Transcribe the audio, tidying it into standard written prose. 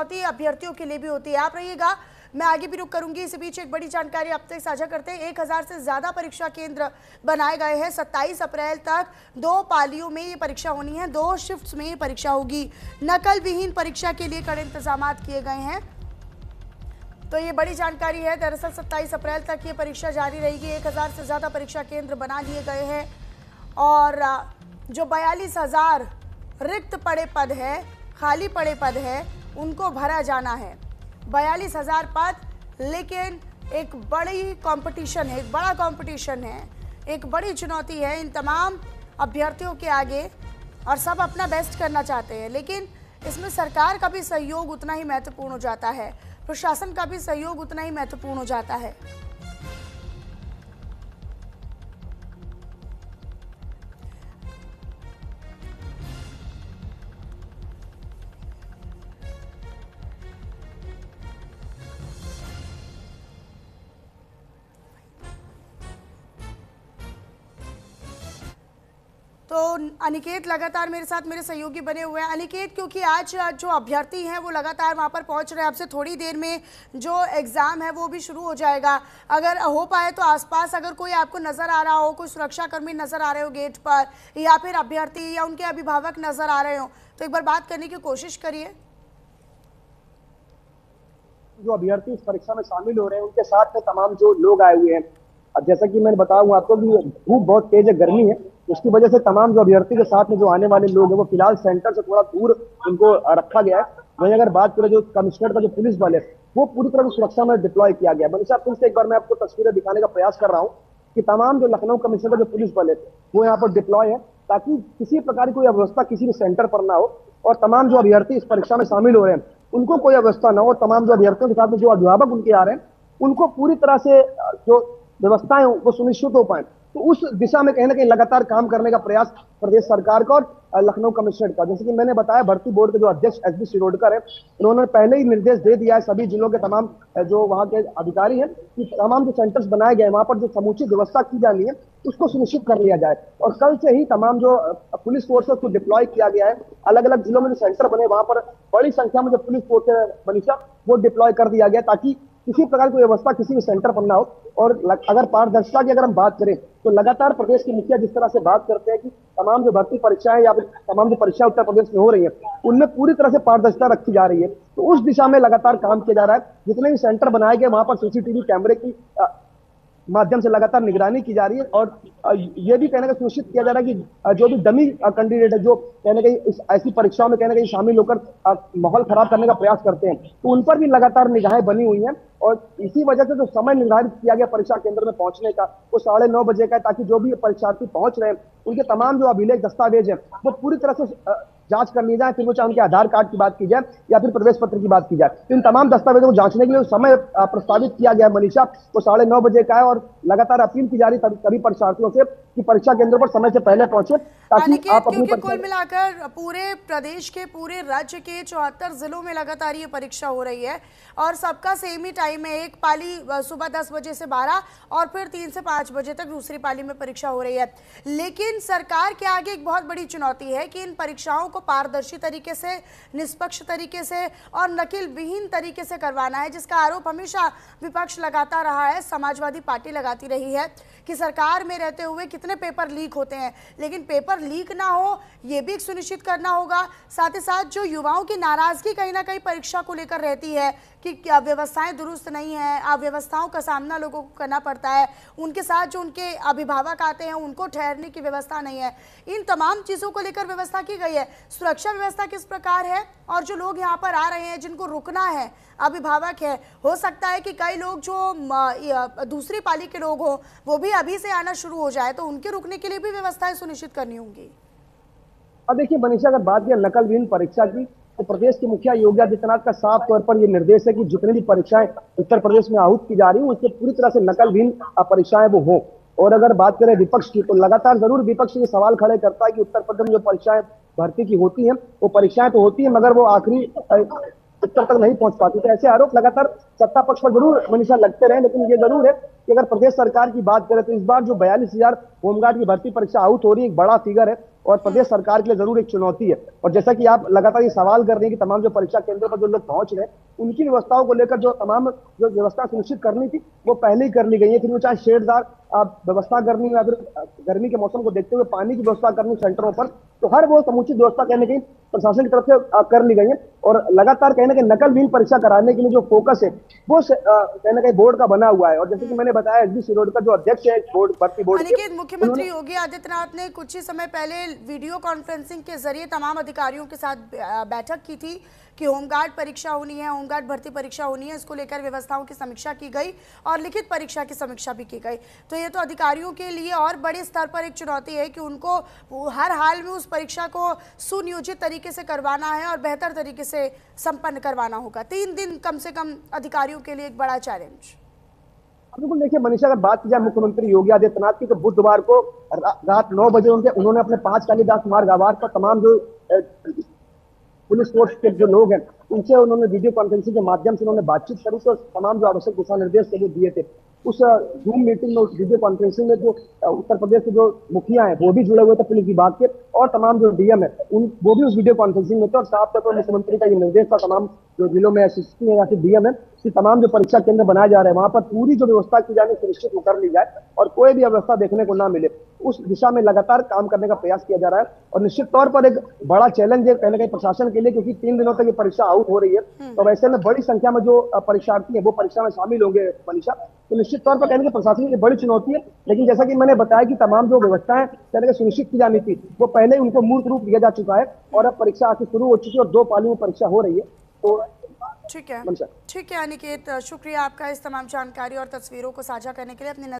चुनौती अभ्यर्थियों के लिए भी होती है। आप रहिएगा, मैं आगे भी रुक करूंगी। इसी बीच एक बड़ी जानकारी आप तक साझा करते हैं। 1000 से ज्यादा परीक्षा केंद्र बनाए गए हैं। 27 अप्रैल तक 2 पालियों में ये परीक्षा होनी है, 2 शिफ्ट्स में ये परीक्षा होगी। नकल विहीन परीक्षा के लिए कड़े इंतजाम किए गए हैं। तो ये बड़ी जानकारी है। दरअसल 27 अप्रैल तक ये परीक्षा जारी रहेगी। 1000 से ज्यादा परीक्षा केंद्र बना लिए गए हैं और जो 42,000 रिक्त पड़े पद है, खाली पड़े पद है, उनको भरा जाना है। 42,000 पद, लेकिन एक बड़ी कंपटीशन है, एक बड़ा कंपटीशन है, एक बड़ी चुनौती है इन तमाम अभ्यर्थियों के आगे और सब अपना बेस्ट करना चाहते हैं। लेकिन इसमें सरकार का भी सहयोग उतना ही महत्वपूर्ण हो जाता है, प्रशासन का भी सहयोग उतना ही महत्वपूर्ण हो जाता है। तो अनिकेत लगातार मेरे साथ मेरे सहयोगी बने हुए हैं। अनिकेत, क्योंकि आज जो अभ्यर्थी हैं वो लगातार वहां पर पहुंच रहे हैं, आपसे थोड़ी देर में जो एग्ज़ाम है वो भी शुरू हो जाएगा। अगर हो पाए तो आसपास अगर कोई आपको नज़र आ रहा हो, कोई सुरक्षाकर्मी नज़र आ रहे हो गेट पर, या फिर अभ्यर्थी या उनके अभिभावक नज़र आ रहे हो, तो एक बार बात करने की कोशिश करिए। जो अभ्यर्थी इस परीक्षा में शामिल हो रहे हैं उनके साथ में तमाम जो लोग आए हुए हैं। अब जैसा कि मैंने बताऊं आपको कि धूप बहुत तेज है, गर्मी है, उसकी वजह से तमाम जो अभ्यर्थी के साथ में जो आने वाले लोग हैं वो फिलहाल सेंटर से थोड़ा दूर उनको रखा गया है। वहीं अगर बात करें जो कमिश्नर का जो पुलिस बल है वो पूरी तरह से सुरक्षा में डिप्लॉय किया गया है। मनीषा, फिर से एक बार मैं आपको तस्वीरें दिखाने का प्रयास कर रहा हूँ कि तमाम जो लखनऊ कमिश्नर का जो पुलिस बल है वो यहाँ पर डिप्लॉय है, ताकि किसी प्रकार की कोई अव्यवस्था किसी भी सेंटर पर ना हो और तमाम जो अभ्यर्थी इस परीक्षा में शामिल हो रहे हैं उनको कोई अव्यवस्था ना हो। तमाम जो अभ्यर्थियों के साथ में जो अभिभावक उनके आ रहे हैं उनको पूरी तरह से जो व्यवस्थाएं वो सुनिश्चित हो पाए, तो उस दिशा में कहीं ना कहीं लगातार काम करने का प्रयास प्रदेश सरकार का और लखनऊ कमिश्नर का। जैसे कि मैंने बताया, भर्ती बोर्ड के जो अध्यक्ष एसबी शिरोडकर है, उन्होंने पहले ही निर्देश दे दिया है सभी जिलों के तमाम जो वहां के अधिकारी हैं कि तमाम जो सेंटर्स बनाए गए वहां पर जो समुचित व्यवस्था की जानी है उसको सुनिश्चित कर लिया जाए। और कल से ही तमाम जो पुलिस फोर्सेस को डिप्लॉय किया गया है। अलग अलग जिलों में जो सेंटर बने वहां पर बड़ी संख्या में जो पुलिस फोर्स है मनीषा, वो डिप्लॉय कर दिया गया ताकि किसी प्रकार की व्यवस्था किसी भी सेंटर पर ना हो। और अगर पारदर्शिता की अगर हम बात करें तो लगातार प्रदेश के मुखिया जिस तरह से बात करते हैं कि तमाम जो भर्ती परीक्षाएं या फिर तमाम जो परीक्षा उत्तर प्रदेश में हो रही है उनमें पूरी तरह से पारदर्शिता रखी जा रही है, तो उस दिशा में लगातार काम किया जा रहा है। जितने भी सेंटर बनाए गए वहां पर सीसीटीवी कैमरे की माध्यम से लगातार निगरानी की जा रही है और यह भी कहने का सुनिश्चित किया जा रहा है कि जो भी डमी कैंडिडेट है जो कहने कहीं इस ऐसी परीक्षाओं में कहने कहीं शामिल होकर माहौल खराब करने का प्रयास करते हैं, तो उन पर भी लगातार निगाहें बनी हुई हैं। और इसी वजह से जो समय निर्धारित किया गया परीक्षा केंद्र में पहुंचने का वो 9:30 बजे का है, ताकि जो भी परीक्षार्थी पहुंच रहे हैं उनके तमाम जो अभिलेख दस्तावेज है वो पूरी तरह से जांच कर ली जाए, फिर वो चाहे उनके आधार कार्ड की बात की जाए या फिर प्रवेश पत्र की बात की जाए। तो इन तमाम दस्तावेजों को जांचने के लिए समय प्रस्तावित किया गया है मनीषा, वो 9:30 बजे का है और लगातार अपील की जा रही सभी परीक्षार्थियों से कि परीक्षा केंद्र पर समय से पहले पहुंचे, ताकि आप अपनी कुल मिलाकर पूरे प्रदेश के, पूरे राज्य के 74 जिलों में लगातार ये परीक्षा हो रही है और सबका सेम ही टाइम है। एक पाली सुबह 10 बजे से 12 और फिर 3 से 5 बजे तक दूसरी पाली में परीक्षा हो रही है। लेकिन सरकार के आगे एक बहुत बड़ी चुनौती है कि इन परीक्षाओं को पारदर्शी तरीके से, निष्पक्ष तरीके से और नकल विहीन तरीके से करवाना है, जिसका आरोप हमेशा विपक्ष लगाता रहा है, समाजवादी पार्टी लगाती रही है कि सरकार में रहते हुए कितने पेपर लीक होते हैं। लेकिन पेपर लीक ना हो ये भी सुनिश्चित करना होगा। साथ ही साथ जो युवाओं की नाराजगी कहीं ना कहीं परीक्षा को लेकर रहती है कि क्या व्यवस्थाएं दुरुस्त नहीं है, अव्यवस्थाओं का सामना लोगों को करना पड़ता है, उनके साथ जो उनके अभिभावक आते हैं उनको ठहरने की व्यवस्था नहीं है, इन तमाम चीज़ों को लेकर व्यवस्था की गई है। सुरक्षा व्यवस्था किस प्रकार है और जो लोग यहाँ पर आ रहे हैं जिनको रुकना है, अभिभावक है, हो सकता है कि कई लोग जो दूसरी पाली के लोग हों वो भी अभी से आना शुरू हो जाए, तो उनके रुकने के लिए भी व्यवस्थाएं सुनिश्चित करनी होंगी। अब देखिए मनीषा, अगर बात करें नकल विहीन परीक्षा की तो प्रदेश के मुखिया योगी आदित्यनाथ का साफ तौर पर यह निर्देश है कि जितनी भी परीक्षाएं उत्तर प्रदेश में आहूत की जा रही हैं उससे पूरी तरह से नकल विहीन परीक्षाएं वो हो। और अगर बात करें विपक्ष की तो लगातार जरूर विपक्ष ये सवाल खड़े करता है कि उत्तर प्रदेश में जो परीक्षाएं भर्ती की होती हैं वो परीक्षाएं तो होती है मगर वो आखिरी उत्तर तक नहीं पहुंच पाती। तो ऐसे आरोप लगातार सत्ता पक्ष पर जरूर मनीषा लगते रहे, लेकिन ये जरूर है कि अगर प्रदेश सरकार की बात करें तो इस बार जो 42,000 होमगार्ड की भर्ती परीक्षा आहूत हो रही है एक बड़ा फिगर है। और प्रदेश सरकार के लिए जरूर एक चुनौती है। और जैसा कि आप लगातार ये सवाल कर रहे हैं कि तमाम जो परीक्षा केंद्रों पर जो लोग पहुंच रहे हैं, उनकी व्यवस्थाओं को लेकर जो तमाम जो व्यवस्था सुनिश्चित करनी थी वो पहले ही कर ली गई है। फिर वो चाहे शेडदार व्यवस्था करनी हो या फिर गर्मी के मौसम को देखते हुए पानी की व्यवस्था करनी सेंटरों पर, तो हर वो समुचित व्यवस्था कहीं ना कहीं प्रशासन की तरफ से कर ली गई है। और लगातार कहीं ना कहीं नकल विहीन परीक्षा कराने के लिए जो फोकस है वो कहीं ना कहीं बोर्ड का बना हुआ है। और जैसे कि मैंने बताया, एसबी सिरोड का जो अध्यक्ष है बोर्ड भर्ती बोर्ड के, अनिकेत, मुख्यमंत्री योगी आदित्यनाथ ने कुछ ही समय पहले वीडियो कॉन्फ्रेंसिंग के जरिए तमाम अधिकारियों के साथ बैठक की थी कि होमगार्ड परीक्षा होनी है, होमगार्ड भर्ती परीक्षा होनी है। इसको लेकर व्यवस्थाओं की समीक्षा की गई और लिखित परीक्षा की समीक्षा भी की गई। तो ये तो अधिकारियों के लिए और बड़े स्तर पर एक चुनौती है कि उनको हर हाल में उस परीक्षा को सुनियोजित तरीके से करवाना है और बेहतर तरीके से संपन्न करवाना होगा। 3 दिन कम से कम अधिकारियों के लिए एक बड़ा चैलेंज। बिल्कुल, देखिए मनीषा, अगर बात की जाए मुख्यमंत्री योगी आदित्यनाथ की, तो बुधवार को रात 9 बजे उन्होंने अपने 5 कालिदास मार्ग आवास पर तमाम जो पुलिस फोर्स के जो लोग हैं उनसे उन्होंने वीडियो कॉन्फ्रेंसिंग के माध्यम से उन्होंने बातचीत करी। तो तमाम जो आवश्यक दिशा निर्देश थे वो दिए थे। उस जूम मीटिंग में, उस वीडियो कॉन्फ्रेंसिंग में जो उत्तर प्रदेश के जो मुखिया हैं वो भी जुड़े हुए थे पुलिस विभाग के, और तमाम जो डीएम है वो भी उस वीडियो कॉन्फ्रेंसिंग में थे। और साफ तौर पर मुख्यमंत्री का ये निर्देश था तमाम जो जिलों में एसएसपी है या फिर डीएम है कि तमाम जो परीक्षा केंद्र बनाए जा रहे हैं वहां पर पूरी जो व्यवस्था की जाने सुनिश्चित कर ली जाए और कोई भी अव्यवस्था देखने को ना मिले। उस दिशा में लगातार काम करने का प्रयास किया जा रहा है। और निश्चित तौर पर एक बड़ा चैलेंज है कहीं ना कहीं प्रशासन के लिए, क्योंकि 3 दिनों तक ये परीक्षा आउट हो रही है। तो वैसे में बड़ी संख्या में जो परीक्षार्थी है वो परीक्षा में शामिल होंगे मनीषा। तो निश्चित तौर पर कहने की प्रशासन की बड़ी चुनौती है। लेकिन जैसा कि मैंने बताया कि तमाम जो व्यवस्थाएं कहने की सुनिश्चित की जानी थी वो पहले उनको मूर्त रूप दिया जा चुका है और अब परीक्षा आके शुरू हो चुकी है और 2 पालियों में परीक्षा हो रही है। तो ठीक है अनिकेत, शुक्रिया आपका इस तमाम जानकारी और तस्वीरों को साझा करने के लिए। अपनी